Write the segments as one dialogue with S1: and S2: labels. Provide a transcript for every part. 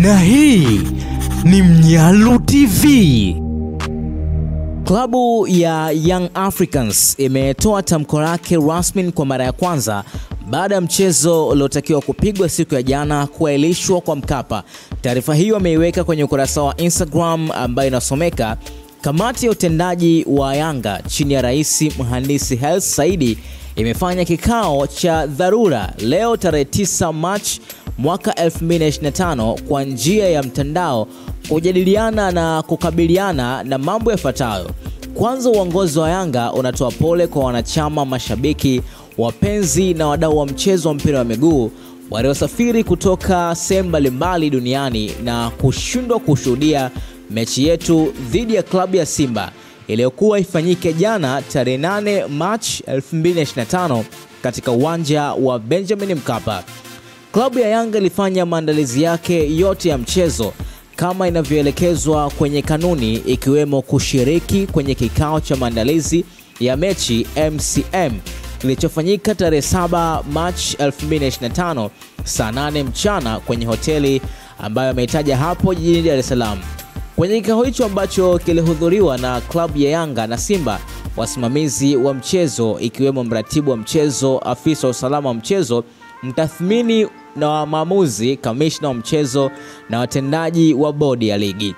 S1: Na hii ni Mnyalu TV. Klabu ya Young Africans imetoa tamko lake rasmi kwa mara ya kwanza baada ya mchezo uliotakiwa kupigwa siku ya jana kuahirishwa kwa Mkapa. Taarifa hiyo ameiweka kwenye ukurasa wa Instagram ambayo inasomeka: kamati ya utendaji wa Yanga chini ya Rais Mhandisi Hersi Said imefanya kikao cha dharura leo tarehe 9 Machi mwaka 2025 kwa njia ya mtandao kujadiliana na kukabiliana na mambo yafuatayo. Kwanza, uongozi wa Yanga unatoa pole kwa wanachama, mashabiki, wapenzi na wadau wa mchezo wa mpira wa miguu waliosafiri kutoka sehemu mbalimbali duniani na kushindwa kushuhudia mechi yetu dhidi ya klabu ya Simba iliyokuwa ifanyike jana tarehe 8 Machi 2025 katika uwanja wa Benjamin Mkapa. Klabu ya Yanga ilifanya maandalizi yake yote ya mchezo kama inavyoelekezwa kwenye kanuni, ikiwemo kushiriki kwenye kikao cha maandalizi ya mechi MCM kilichofanyika tarehe 7 Machi 2025 saa 8 mchana kwenye hoteli ambayo ameitaja hapo jijini Dar es Salaam. Kwenye kikao hicho ambacho kilihudhuriwa na klabu ya Yanga na Simba, wasimamizi wa mchezo ikiwemo mratibu wa mchezo, afisa wa usalama wa mchezo, mtathmini na maamuzi, kamishna wa mchezo na watendaji wa bodi ya ligi.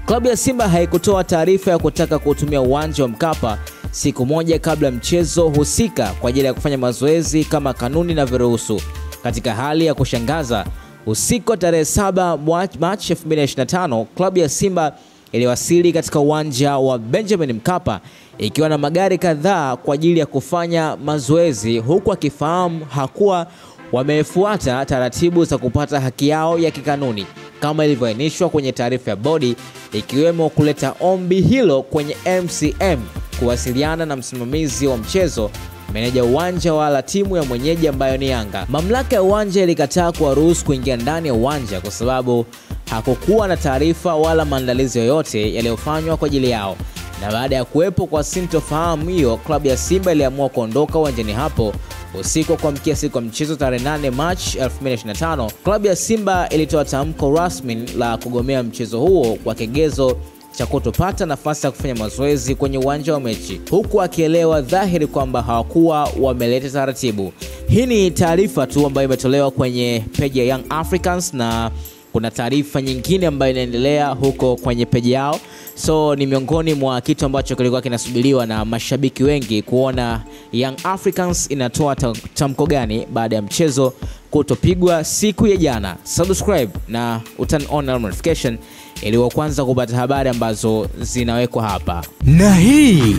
S1: Klabu ya Simba haikutoa taarifa ya kutaka kutumia uwanja wa Mkapa siku moja kabla mchezo husika kwa ajili ya kufanya mazoezi kama kanuni inavyoruhusu. Katika hali ya kushangaza, usiku wa tarehe 7 Machi 2025, klabu ya Simba iliwasili katika uwanja wa Benjamin Mkapa ikiwa na magari kadhaa kwa ajili ya kufanya mazoezi, huku akifahamu hakuwa wamefuata taratibu za kupata haki yao ya kikanuni kama ilivyoainishwa kwenye taarifa ya bodi, ikiwemo kuleta ombi hilo kwenye MCM, kuwasiliana na msimamizi wa mchezo, meneja uwanja wala timu ya mwenyeji ambayo ni Yanga. Mamlaka ya uwanja ilikataa kuwaruhusu kuingia ndani ya uwanja kwa sababu hakukuwa na taarifa wala maandalizi yoyote yaliyofanywa kwa ajili yao. Na baada ya kuwepo kwa sintofahamu hiyo, klabu ya Simba iliamua kuondoka uwanjani hapo usiku kwa mkia siku ya mchezo tarehe 8 Machi 2025. Klabu ya Simba ilitoa tamko rasmi la kugomea mchezo huo kwa kigezo cha kutopata nafasi ya kufanya mazoezi kwenye uwanja wa mechi, huku akielewa dhahiri kwamba hawakuwa wameleta taratibu. Hii ni taarifa tu ambayo imetolewa kwenye page ya Young Africans na kuna taarifa nyingine ambayo inaendelea huko kwenye page yao. So ni miongoni mwa kitu ambacho kilikuwa kinasubiriwa na mashabiki wengi kuona Young Africans inatoa tamko gani baada ya mchezo kutopigwa siku ya jana. Subscribe na turn on notification ili wa kwanza kupata habari ambazo zinawekwa hapa. Na hii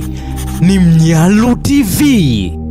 S1: ni Mnyalu TV.